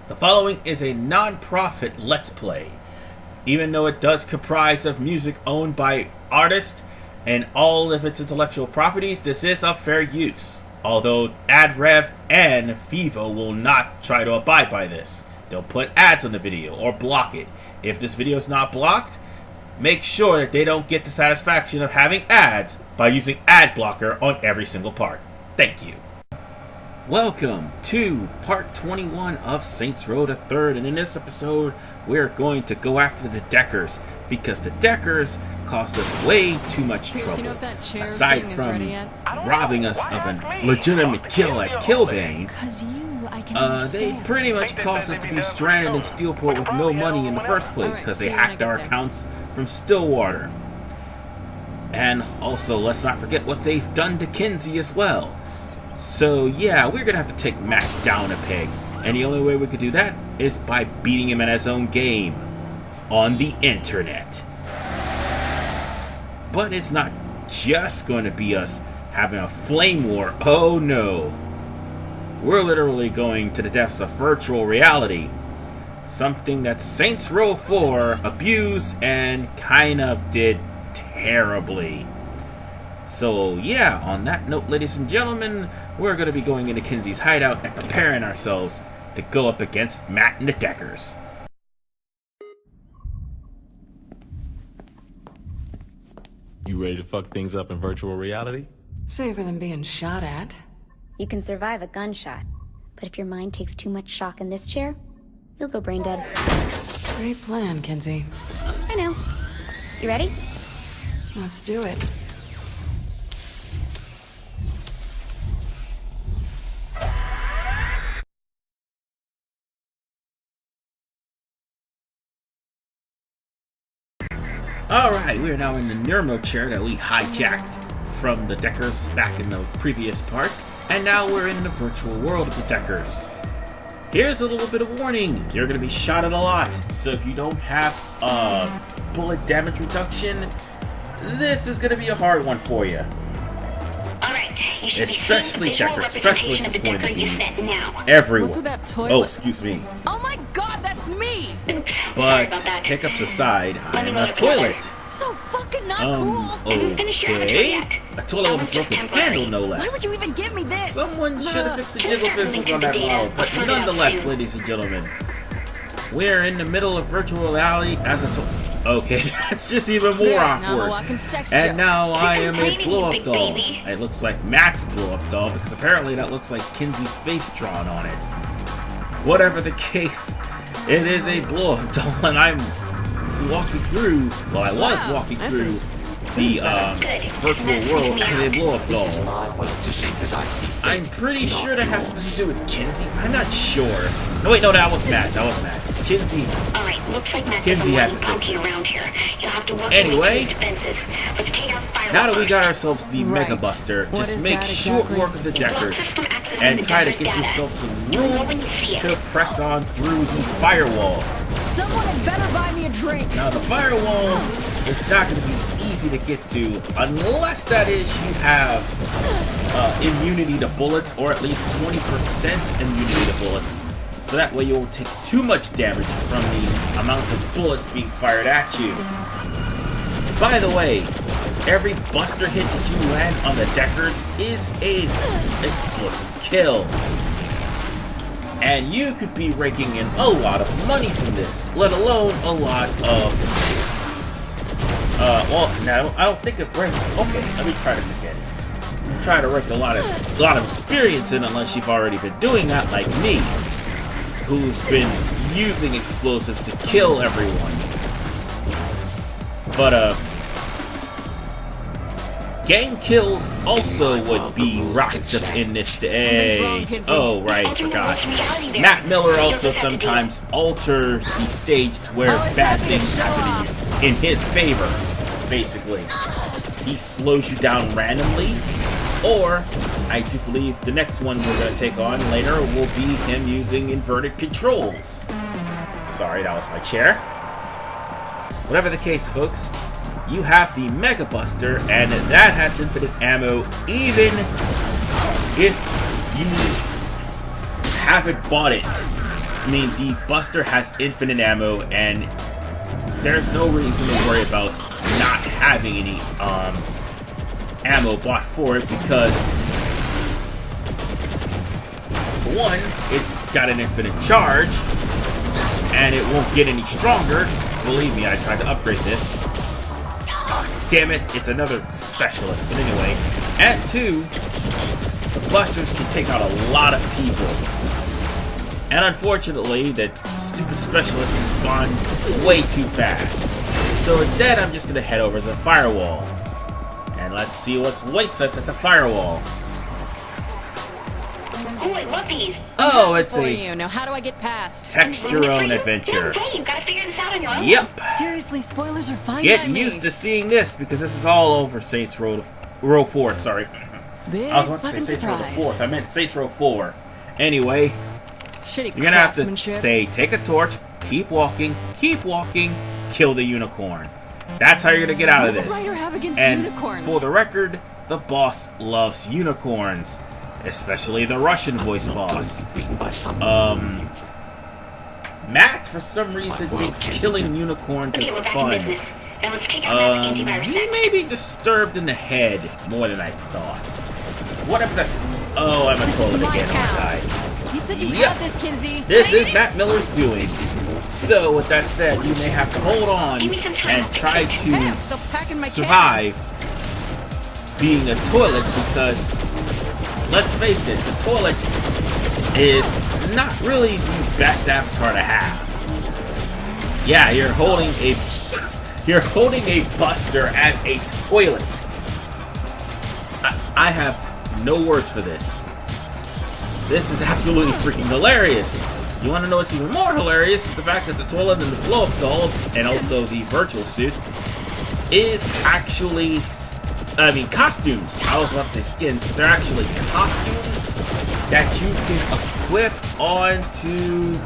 The following is a non-profit Let's Play. Even though it does comprise of music owned by artists and all of its intellectual properties, this is of fair use. Although AdRev and Vivo will not try to abide by this. They'll put ads on the video or block it. If this video is not blocked, make sure that they don't get the satisfaction of having ads by using ad blocker on every single part. Thank you. Welcome to part 21 of Saints Row the Third, and in this episode we're going to go after the Deckers because the Deckers cost us way too much trouble. Aside from robbing us of a legitimate kill at Killbane, they pretty much caused us to be stranded in Steelport with no money in the first place because they hacked our accounts from Stillwater. And also, let's not forget what they've done to Kinsey as well. So yeah, we're gonna have to take Mac down a peg, and the only way we could do that is by beating him in his own game on the internet. But it's not just going to be us having a flame war. Oh no, we're literally going to the depths of virtual reality, something that Saints Row 4 abused and kind of did terribly. So yeah, on that note, ladies and gentlemen, we're going to be going into Kinsey's hideout and preparing ourselves to go up against Matt and the Deckers. You ready to fuck things up in virtual reality? Safer than being shot at. You can survive a gunshot, but if your mind takes too much shock in this chair, you'll go brain dead. Great plan, Kinsey. I know. You ready? Let's do it. Alright, we are now in the Nirmo chair that we hijacked from the Deckers back in the previous part, and now we're in the virtual world of the Deckers. Here's a little bit of warning: you're going to be shot at a lot, so if you don't have bullet damage reduction, this is going to be a hard one for you. Especially Decker Specialist is going to be everyone. What's with that toilet? Oh, excuse me. Oh my god, that's me! Oops, But hiccups aside, I'm a toilet. So fucking not cool! Okay. A toilet with a broken handle, no less. Why would you even give me this? Someone should have fixed the jiggle fences on that model, but nonetheless, ladies and gentlemen, we're in the middle of virtual reality as a toilet. Okay, that's just even more awkward. And now I am a blow-up doll. It looks like Matt's blow-up doll because apparently that looks like Kinsey's face drawn on it. Whatever the case, it is a blow-up doll, and I'm walking through. Well, I was walking through the virtual world as a blow-up doll. I'm pretty sure that has something to do with Kinsey. I'm not sure. No, wait, no, that was Matt. That was Matt. Kinsey. Alright, looks like Matt Kinsey had to fix it around here. You'll have to work anyway, defenses. Let's take out the now that we got first. ourselves the Right. Mega Buster, What just is make that short exactly? work of the Deckers It blocks us from accessing and the try to Deckers' get data. yourself some You'll know room when you see to it. press on through the firewall. Someone had better buy me a drink! Now the firewall is not going to be easy to get to unless that is you have immunity to bullets, or at least 20% immunity to bullets. So that way you won't take too much damage from the amount of bullets being fired at you. By the way, every buster hit that you land on the Deckers is a explosive kill. And you could be raking in a lot of money from this, let alone a lot of well, no, I don't think it breaks. Okay, let me try this again. You try to rake a lot of experience in, unless you've already been doing that, like me, who's been using explosives to kill everyone. But gang kills also would be rocked up in this stage. Oh right, forgot. Matt Miller also sometimes altered the stage to where bad things happen in his favor. Basically, he slows you down randomly, or I do believe the next one we're going to take on later will be him using inverted controls. Sorry, that was my chair. Whatever the case, folks, you have the Mega Buster, and that has infinite ammo, even if you haven't bought it. I mean, the Buster has infinite ammo, and there's no reason to worry about not having any ammo bought for it because, for one, it's got an infinite charge, and it won't get any stronger. Believe me, I tried to upgrade this. Damn it, it's another specialist. But anyway, and two, the Busters can take out a lot of people. And unfortunately, that stupid specialist has gone way too fast. So instead, I'm just going to head over to the firewall. And let's see what waits us at the firewall. Oh, I love these. Oh, it's For a you. Now, how do I get past? text your own adventure. No way, you've got to figure this out on your own. Yep. Seriously, spoilers are fine by Get me. used to seeing this because this is all over Saints Row 4. Sorry. Big I was about to say fucking Saints Row surprise. 4th. I meant Saints Row 4. Anyway, Shitty you're gonna have to craftsmanship. say, take a torch, keep walking, kill the unicorn. That's how you're gonna get out of What this. would Ryder have against And unicorns? for the record, the boss loves unicorns, especially the Russian voice boss. Matt, for some reason, thinks killing unicorns Okay, is we're back in fun. business. Now let's take out that antivirus He next. may be disturbed in the head more than I thought. What if the... Oh, I'm a This toilet is my again, aren't town. I? You said you Yep. had this, Kinsey. This is Matt Miller's doing. So, with that said, you may have to hold on Give me some time. and try Hey, I'm to still packing my survive being a toilet because, let's face it, the toilet is not really the best avatar to have. Yeah, you're holding a Buster as a toilet. I have no words for this. This is absolutely freaking hilarious. You want to know what's even more hilarious? The fact that the toilet and the blow-up doll, and also the virtual suit, is actually, costumes. I was about to say skins, but they're actually costumes that you can equip onto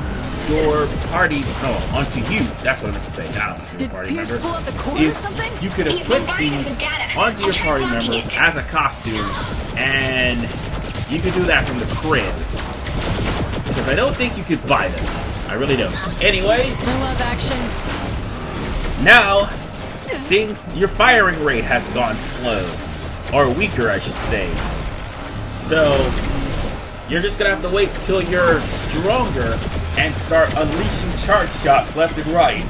your party. No, onto you. That's what I meant to say. Not onto your Did party Pierce member. pull out the cord or Is something? you could He's equip providing these the data. onto your I'll party try finding members it. as a costume, and you can do that from the crib. Because I don't think you could buy them. I really don't. Anyway, I love action. now your firing rate has gone slow, or weaker, I should say. So you're just gonna have to wait till you're stronger and start unleashing charge shots left and right.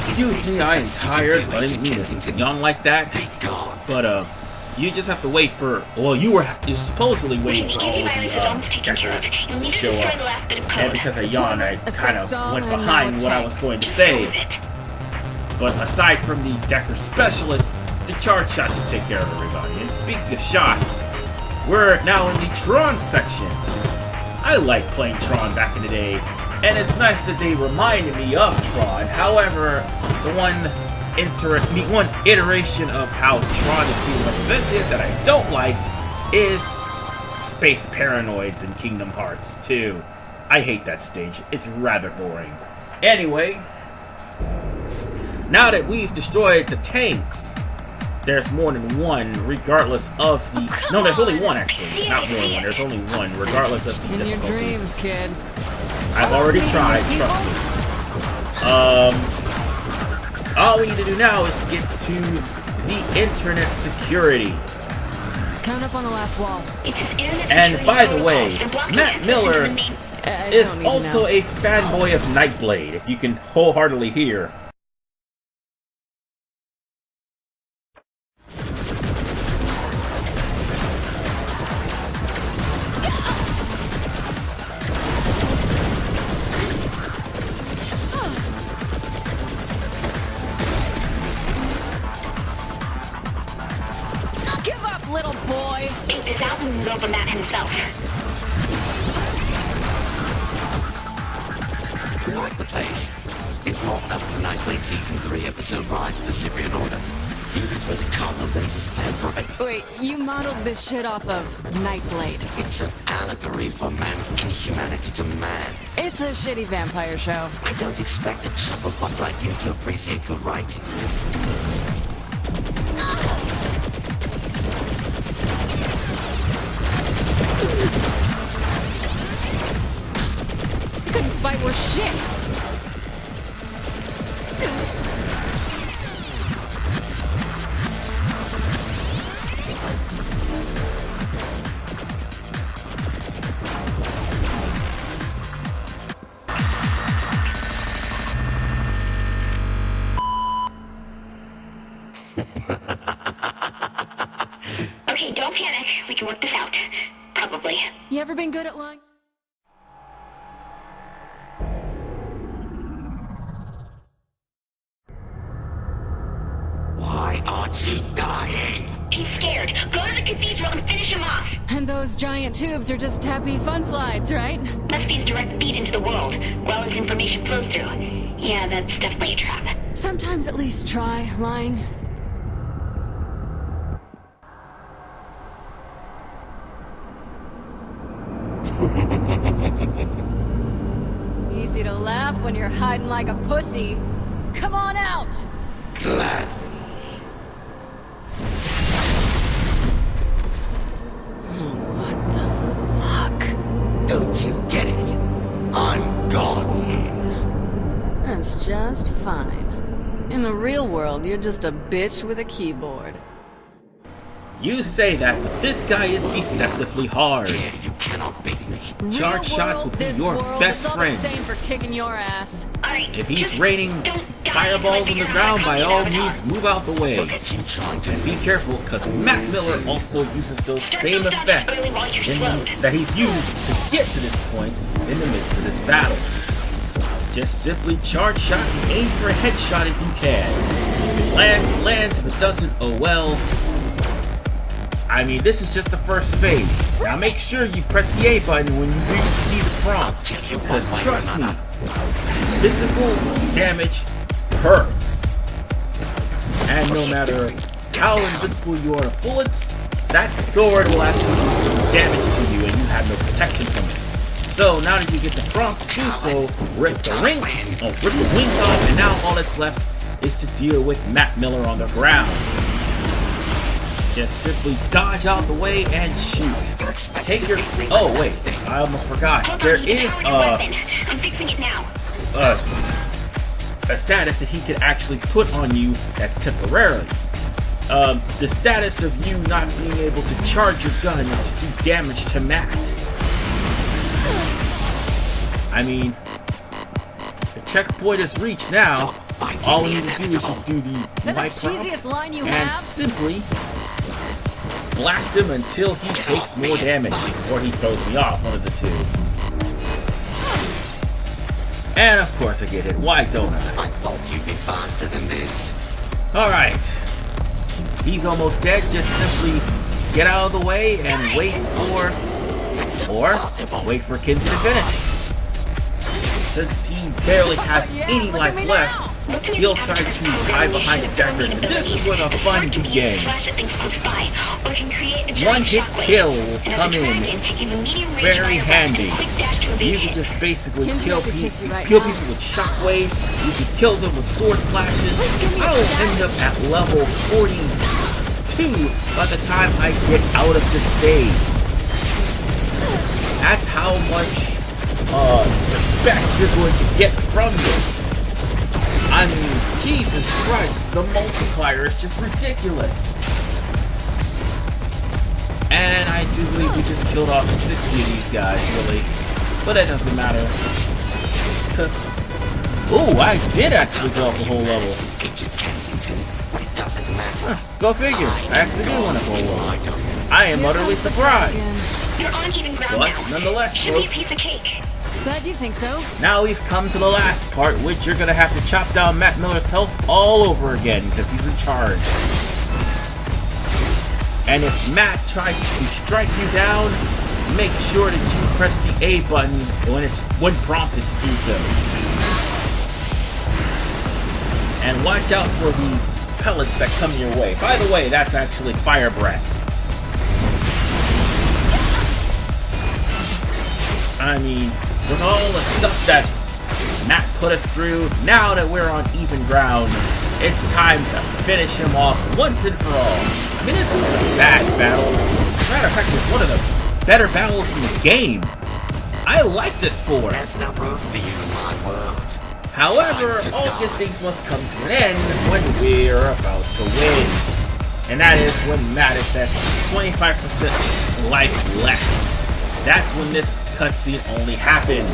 Excuse me, I am tired. I didn't mean to yawn like that. But you just have to wait for. Well, you're supposedly waiting for all The antivirus is the almost taken care of. deckers You'll need to to show destroy up. the last bit of And code. because I yawned, I kind sex of doll went and behind now a what I tank. was going to Just say. go with it. But aside from the Decker specialist, the charge shot should take care of everybody. And speaking of shots, we're now in the Tron section. I liked playing Tron back in the day, and it's nice that they reminded me of Tron. However, the one iteration of how Tron is being represented that I don't like is Space Paranoids in Kingdom Hearts 2. I hate that stage. It's rather boring. Anyway, now that we've destroyed the tanks, there's more than one, regardless of the... No, there's only one, actually. Not more than one. There's only one, regardless of the In your difficulty. dreams, kid. I've already tried, trust me. All we need to do now is get to the internet security. Count up on the last wall. It's his internet And security by the protocols way, and blocking Matt access Miller into the main- I is don't need to also know. a fanboy of Nightblade, if you can wholeheartedly hear. Give up, little boy. Take this out and move over Matt himself. Like the place. It's mocked up for Nightblade Season 3, Episode Rise of the Cyprian Order. It's where the cardinal races plan for it. Wait, you modeled this shit off of Nightblade. It's an allegory for man's inhumanity to man. It's a shitty vampire show. I don't expect a chucklebutt like you to appreciate good writing. fight worth shit. Okay, don't panic. We can work this out. Probably. You ever been good at lying? Why aren't you dying? He's scared. Go to the cathedral and finish him off. And those giant tubes are just happy fun slides, right? Must be his direct feed into the world, while his information flows through. Yeah, that's definitely a trap. Sometimes at least try lying. Easy to laugh when you're hiding like a pussy. Come on out! Glad. What the fuck? Don't you get it? I'm gone. That's just fine. In the real world, you're just a bitch with a keyboard. You say that, but this guy is deceptively hard. Here, you cannot beat me. Charge shots will be this your world, best it's all friend. the same for kicking your ass. Alright. If he's just raining don't die fireballs until I on the figure out ground, how by to all copy an means, avatar. move out the way. Look at you trying to Be careful, because Matt Miller also uses those Start same those dodges effects early while you're slowed. that he's used to get to this point in the midst of this battle. Just simply charge shot and aim for a headshot if you can. If it lands, it lands. If it doesn't, oh well. I mean, this is just the first phase. Now make sure you press the A button when you do see the prompt, because trust me, physical damage hurts. And no matter how invincible you are to bullets, that sword will actually do some damage to you and you have no protection from it. So now that you get the prompt to do so, rip the wings off, and now all that's left is to deal with Matt Miller on the ground. Just simply dodge out the way and shoot. Take your... Oh, wait. I almost forgot. Hold There on, you is can power your weapon. I'm fixing it now. a status that he could actually put on you that's temporarily. The status of you not being able to charge your gun to do damage to Matt. I mean, the checkpoint is reached now. All we need to do is just do the That mic the cheesiest prompt line you and have? simply blast him until he takes more damage, or he throws me off, one of the two. And of course I get it. Why don't I? I thought you'd be faster than this. Alright. He's almost dead. Just simply get out of the way and wait for Kinsey to finish. Since he barely has any life left, he'll try to hide behind the daggers, and this is where the fun begins. One hit kill will come in very handy. You can just basically kill people with shockwaves. You can kill them with sword slashes. I will end up at level 42 by the time I get out of the stage. That's how much respect you're going to get from this. I mean, Jesus Christ, the multiplier is just ridiculous. And I do believe we just killed off 60 of these guys, really. But that doesn't matter. Because, ooh, I did actually go up the whole level. Agent Kensington, but it doesn't matter. Go figure. I actually did want to go level. I am utterly surprised. You're on even ground But now. nonetheless, Should be a folks, piece of cake. Glad you think so. now we've come to the last part, which you're going to have to chop down Matt Miller's health all over again, because he's recharged. And if Matt tries to strike you down, make sure that you press the A button when prompted to do so. And watch out for the pellets that come your way. By the way, that's actually fire breath. I mean, with all the stuff that Matt put us through, now that we're on even ground, it's time to finish him off once and for all. I mean, this isn't a bad battle. As a matter of fact, it's one of the better battles in the game. I like this for. There's no room for you in my world. However, Time to all die. good things must come to an end when we're about to win. And that is when Mattis has 25% life left. That's when this cutscene only happens.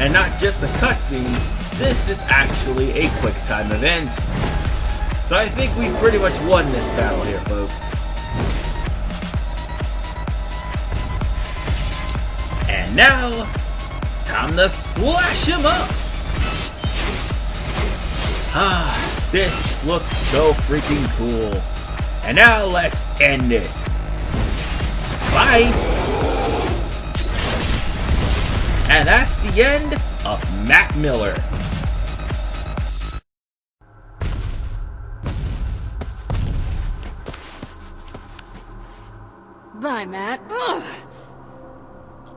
And not just a cutscene, this is actually a quick time event. So I think we pretty much won this battle here, folks. And now, time to slash him up! Ah, this looks so freaking cool. And now let's end it. Bye! And that's the end of Matt Miller. Bye, Matt. Ugh.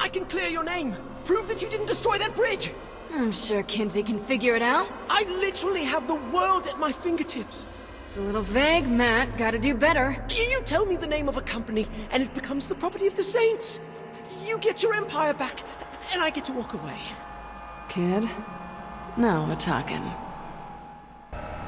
I can clear your name. Prove that you didn't destroy that bridge. I'm sure Kinsey can figure it out. I literally have the world at my fingertips. It's a little vague, Matt. Gotta do better. You tell me the name of a company, and it becomes the property of the Saints. You get your empire back, and I get to walk away. Kid? Now we're talking.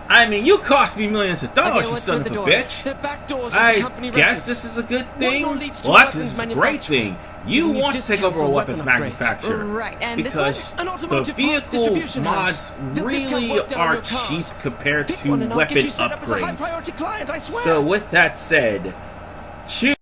I mean, you cost me millions of dollars, Okay, you what's son with of the a doors? bitch. They're back doors into I company guess records. this is a good What thing. more leads to Well, a actually, this is a weapons great thing. You Giving you want to take over discounts a on weapons weapon upgrades. manufacturer. Right, and this because one? An the automotive parts vehicle distribution mods house. They'll discount really work done on are your cars. cheap compared Pick to one and I'll weapon get you set up as a upgrades. high-priority client, I swear. So with that said, choose.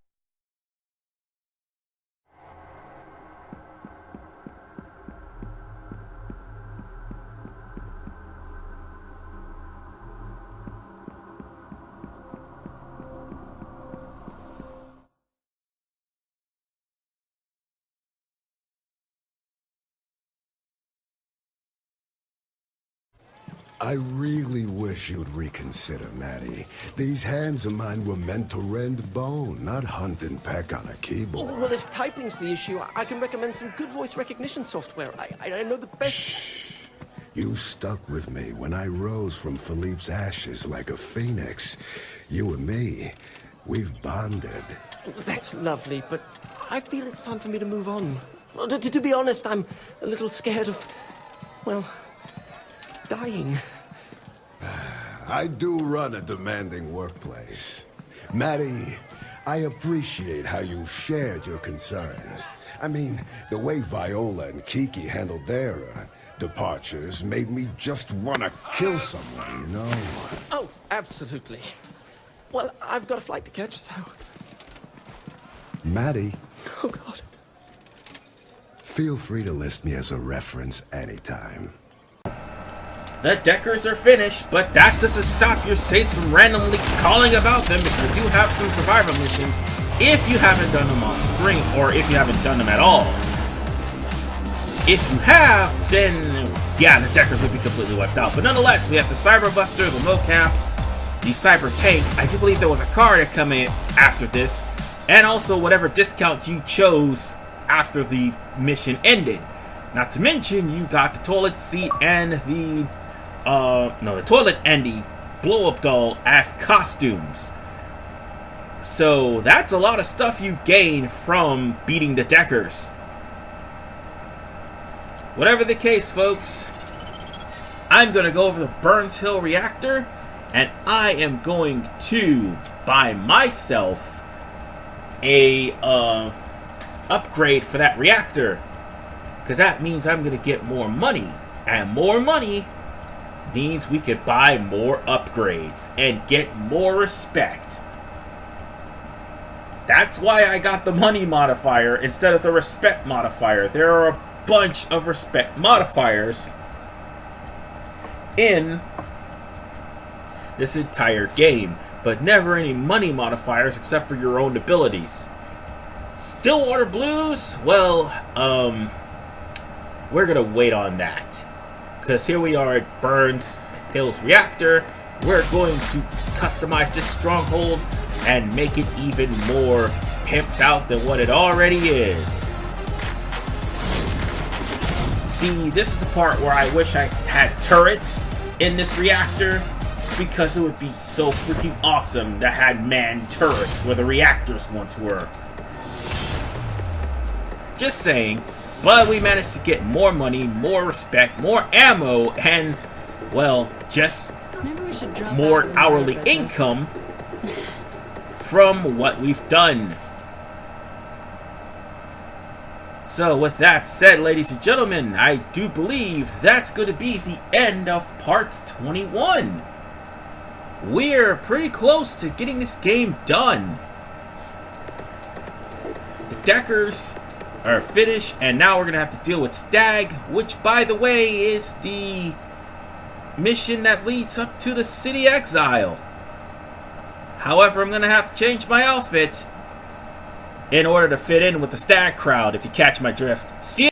I really wish you'd reconsider, Maddie. These hands of mine were meant to rend bone, not hunt and peck on a keyboard. Well, if typing's the issue, I can recommend some good voice recognition software. I know the best... You stuck with me when I rose from Philippe's ashes like a phoenix. You and me, we've bonded. That's lovely, but I feel it's time for me to move on. To be honest, I'm a little scared of, well, dying. I do run a demanding workplace. Maddie, I appreciate how you shared your concerns. I mean, the way Viola and Kiki handled their departures made me just want to kill someone, you know? Oh, absolutely. Well, I've got a flight to catch, so... Maddie, Oh, God. feel free to list me as a reference anytime. The Deckers are finished, but that doesn't stop your Saints from randomly calling about them because we do have some survival missions if you haven't done them off screen, or if you haven't done them at all. If you have, then yeah, the Deckers would be completely wiped out. But nonetheless, we have the Cyber Buster, the Mocap, the Cyber Tank. I do believe there was a car to come in after this, and also whatever discount you chose after the mission ended. Not to mention, you got the toilet seat and the the toilet and the blow-up doll as costumes. So that's a lot of stuff you gain from beating the Deckers. Whatever the case, folks, I'm going to go over the Burns Hill reactor, and I am going to buy myself a upgrade for that reactor, because that means I'm going to get more money, and more money means we could buy more upgrades and get more respect. That's why I got the money modifier instead of the respect modifier. There are a bunch of respect modifiers in this entire game, but never any money modifiers except for your own abilities. Stillwater Blues, well, we're gonna wait on that, because here we are at Burns Hill's reactor. We're going to customize this stronghold and make it even more pimped out than what it already is. See, this is the part where I wish I had turrets in this reactor, because it would be so freaking awesome that had manned turrets where the reactors once were. Just saying. But we managed to get more money, more respect, more ammo, and, well, just Maybe we should drop more out of the hourly business. income from what we've done. So with that said, ladies and gentlemen, I do believe that's going to be the end of part 21. We're pretty close to getting this game done. The Deckers are finished, and now we're going to have to deal with Stag, which, by the way, is the mission that leads up to the City Exile. However, I'm going to have to change my outfit in order to fit in with the Stag crowd, if you catch my drift. See